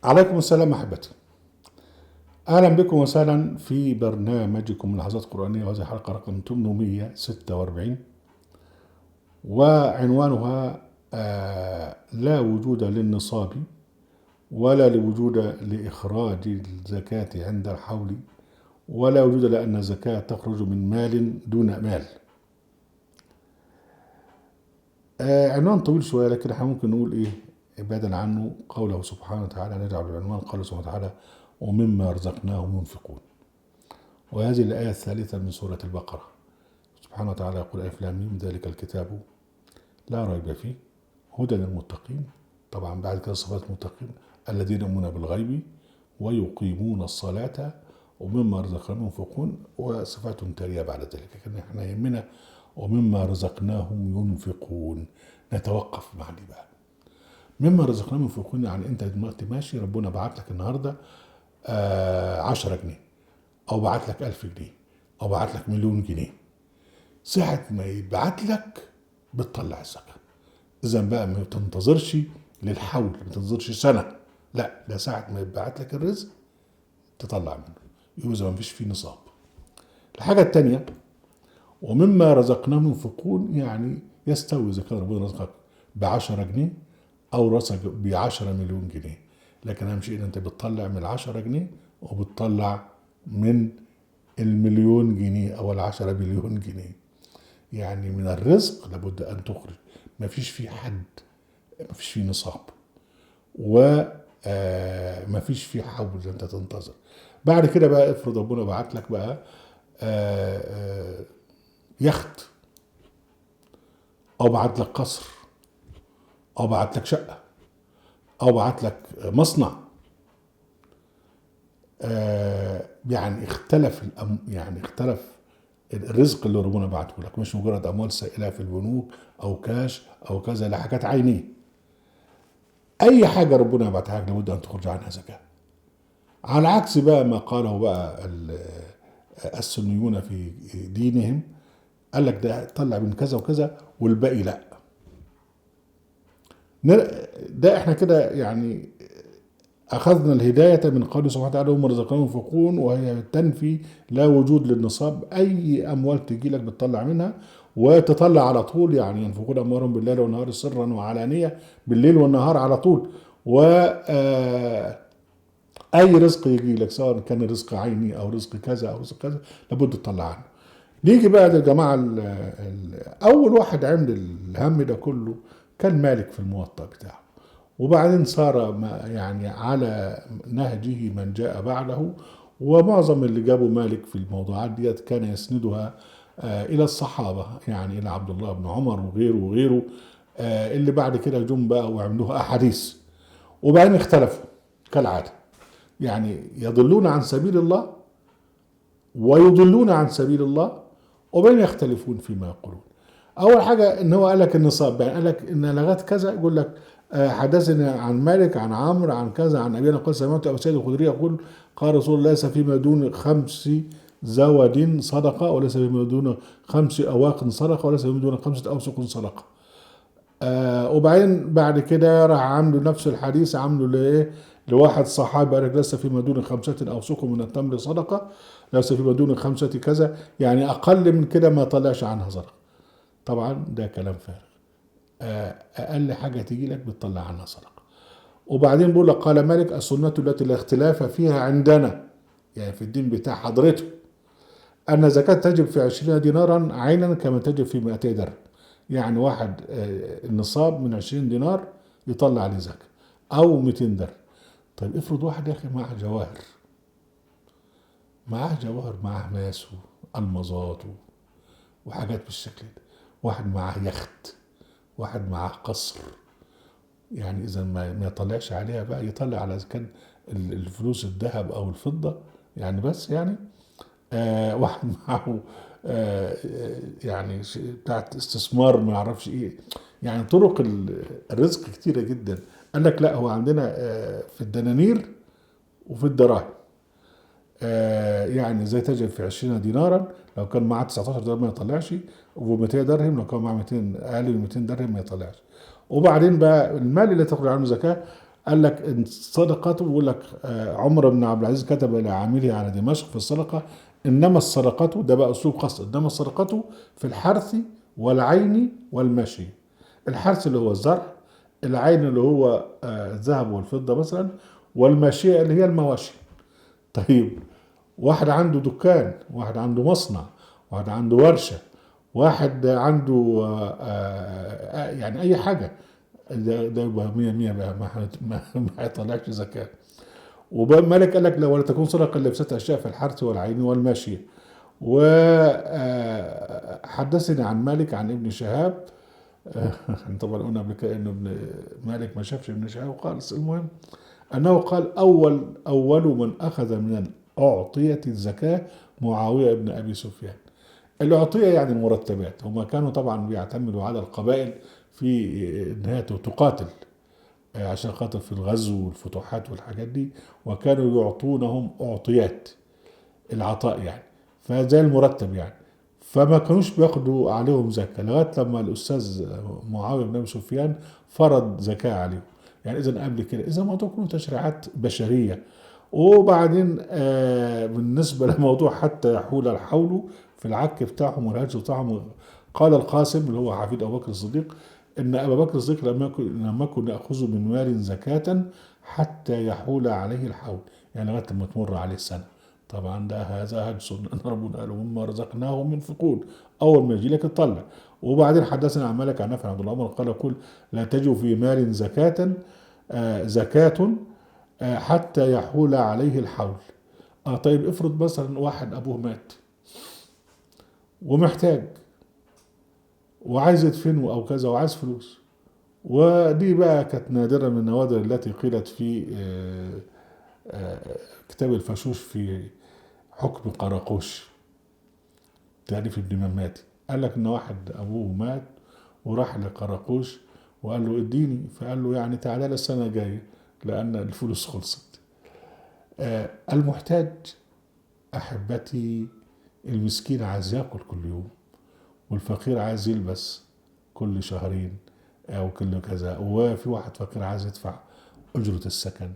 عليكم السلام أحبتي. أهلا بكم وسهلا في برنامجكم لحظات قرآنية، وهذه الحلقة رقم 846 وعنوانها لا وجود للنصاب ولا لوجود لإخراج الزكاة عند الحول، ولا وجود لأن الزكاة تخرج من مال دون مال. عنوان طويل شوية، لكن احنا ممكن نقول إيه بدلا عنه قوله سبحانه وتعالى. نجعل العنوان قوله سبحانه وتعالى: ومما رزقناهم ينفقون. وهذه الآية الثالثة من سورة البقرة. سبحانه وتعالى يقول: ألف لام ميم ذلك الكتاب لا ريب فيه هدى للمتقين. طبعا بعد كده صفات المتقين: الذين يؤمنون بالغيب ويقيمون الصلاة ومما رزقناهم ينفقون، وصفات تالية بعد ذلك. لكن احنا يهمنا ومما رزقناهم ينفقون. نتوقف مع دي بقى. مما رزقناهم ينفقون يعني انت دلوقتي ماشي، ربنا بعت لك النهارده 10 جنيه، او بعت لك 1000 جنيه، او بعت لك مليون جنيه. ساعة ما يبعت لك بتطلع الزكاة. اذا بقى ما تنتظرش للحول، ما تنتظرش سنة، لا، ده ساعة ما يبعت لك الرزق تطلع منه، يوزن ما فيش فيه نصاب. الحاجة التانية: ومما رزقناهم ينفقون، يعني يستوي إذا كان ربنا رزقك ب10 جنيه أو رزقك ب10 مليون جنيه، لكن أهم شيء إن أنت بتطلع من 10 جنيه وبتطلع من المليون جنيه أو 10 مليون جنيه. يعني من الرزق لابد أن تخرج، ما فيش فيه حد، ما فيش فيه نصاب، و ما فيش فيه حول أنت تنتظر. بعد كده بقى افرض ربنا بعت لك بقى يخت، أو بعت لك قصر، أو بعت لك شقة، أو بعت لك مصنع. يعني اختلف الرزق اللي ربنا بعته لك، مش مجرد اموال سائله في البنوك او كاش او كذا، لا، حاجات عينيه. اي حاجه ربنا يبعتها لك لابد ان تخرج عنها زكاه. على عكس بقى ما قاله بقى السنيون في دينهم، قال لك ده طلع من كذا وكذا والباقي لا. ده احنا كده يعني أخذنا الهداية من قوله سبحانه وتعالى: هم رزقناهم ينفقون، وهي تنفي لا وجود للنصاب. أي أموال تجي لك بتطلع منها وتطلع على طول، يعني ينفقون أموالهم بالليل والنهار سرا وعلانية، بالليل والنهار على طول. و أي رزق يجي لك سواء كان رزق عيني أو رزق كذا أو رزق كذا لابد تطلع عنه. نيجي بقى للجماعة أول واحد عمل الهم ده كله كان مالك في الموطأ بتاعه، وبعدين صار يعني على نهجه من جاء بعده. ومعظم اللي جابوا مالك في الموضوعات ديت كان يسندها إلى الصحابة، يعني إلى عبد الله بن عمر وغيره وغيره، اللي بعد كده جم بقى وعملوها أحاديث. وبعدين اختلفوا كالعادة، يعني يضلون عن سبيل الله ويضلون عن سبيل الله، وبين يختلفون فيما يقولون. اول حاجه ان هو قال لك النصاب، يعني قال لك ان لغات كذا، يقول لك حدثني عن مالك عن عمرو عن كذا عن ابي، قال سمعت ابو سعيد الخدري يقول: قال رسول الله: ليس فيما دون 5 زود صدقه، وليس فيما دون 5 أواق صدقه، وليس فيما دون 5 أوسق صدقه. وبعدين بعد كده راح عامله نفس الحديث، عامله لايه؟ لواحد صحابي قال لك: ليس فيما دون 5 أوسق من التمر صدقه، ليس فيما دون 5 كذا، يعني اقل من كده ما طلعش عنها صدقه. طبعا ده كلام فارغ. اقل حاجه تيجي لك بتطلع عنها صدقه. وبعدين بيقول لك: قال مالك: السنه التي لا اختلاف فيها عندنا، يعني في الدين بتاع حضرته، ان زكاه تجب في 20 دينارا عينا كما تجب في 200 درهم. يعني واحد النصاب من 20 دينار يطلع عليه زكاه، او 200 درهم. طيب افرض واحد يا اخي معاه جواهر، معاه ماس والمظات وحاجات بالشكل ده، واحد معاه يخت، واحد معاه قصر، يعني اذا ما يطلعش عليها بقى، يطلع على اذا كان الفلوس الذهب او الفضه، يعني بس يعني واحد معه يعني بتاعت استثمار ما يعرفش ايه. يعني طرق الرزق كتيره جدا. قال لك لا، هو عندنا في الدنانير وفي الدراهم. يعني زي تجد في 20 دينارا لو كان معاه 19 درهم ما يطلعش، و200 درهم لو كان معاه 200 اقل من 200 درهم ما يطلعش. وبعدين بقى المال اللي تخرج عنه زكاه قال لك إن صدقته، بيقول لك عمر بن عبد العزيز كتب إلى عامله على دمشق في الصدقة: إنما الصدقة، ده بقى أسلوب خاص، إنما الصدقة في الحرث والعين والمشي. الحرث اللي هو الزرع، العين اللي هو الذهب والفضة مثلا، والماشية اللي هي المواشي. طيب، واحد عنده دكان، واحد عنده مصنع، واحد عنده ورشة، واحد عنده يعني أي حاجة، ده يبقى 100 100 بقى، ما هيطلعش زكاة. ومالك قال لك: لو ولا تكون صدقة إلا بستة أشياء في الحرث والعين والماشية. وحدثني عن مالك عن ابن شهاب. احنا طبعا قلنا قبل كده انه ابن مالك ما شافش ابن شهاب خالص. المهم انه قال: اول من اخذ من الاعطية الزكاة معاوية بن ابي سفيان. الاعطية يعني المرتبات. هما كانوا طبعا بيعتمدوا على القبائل في انها تقاتل، عشان خاطر في الغزو والفتوحات والحاجات دي، وكانوا يعطونهم اعطيات، العطاء يعني، فزي المرتب يعني. فما كانوش بياخدوا عليهم زكاة لغاية لما الأستاذ معاوية بن أبي سفيان فرض زكاة عليهم. يعني إذا قبل كده، إذا موضوع كله تشريعات بشرية. وبعدين بالنسبة لموضوع حتى يحول الحول في العك بتاعهم والهجر بتاعهم، قال القاسم اللي هو حفيد أبو بكر الصديق: إن أبا بكر الصديق لم يكن يأخذ من مال زكاة حتى يحول عليه الحول، يعني لغاية لما تمر عليه السنة. طبعا ده هذا هجس، ان ربنا قال: ومما رزقناهم ينفقون. اول ما يجي لك تطلع. وبعدين حدثنا عن مالك عن نافع عن عبد الله عمر قال: قل لا تجد في مال زكاة حتى يحول عليه الحول. طيب، افرض مثلا واحد ابوه مات ومحتاج وعايز يدفنه او كذا وعايز فلوس. ودي بقى كانت نادرة من النوادر التي قيلت في كتاب الفاشوش في حكم قراقوش، تأليف ابن مماتي. قال لك ان واحد ابوه مات وراح لقراقوش وقال له: اديني. فقال له: يعني تعالى لي السنه الجايه لان الفلوس خلصت. المحتاج احبتي، المسكين عايز ياكل كل يوم، والفقير عايز يلبس كل شهرين او كل كذا، وفي واحد فقير عايز يدفع اجره السكن.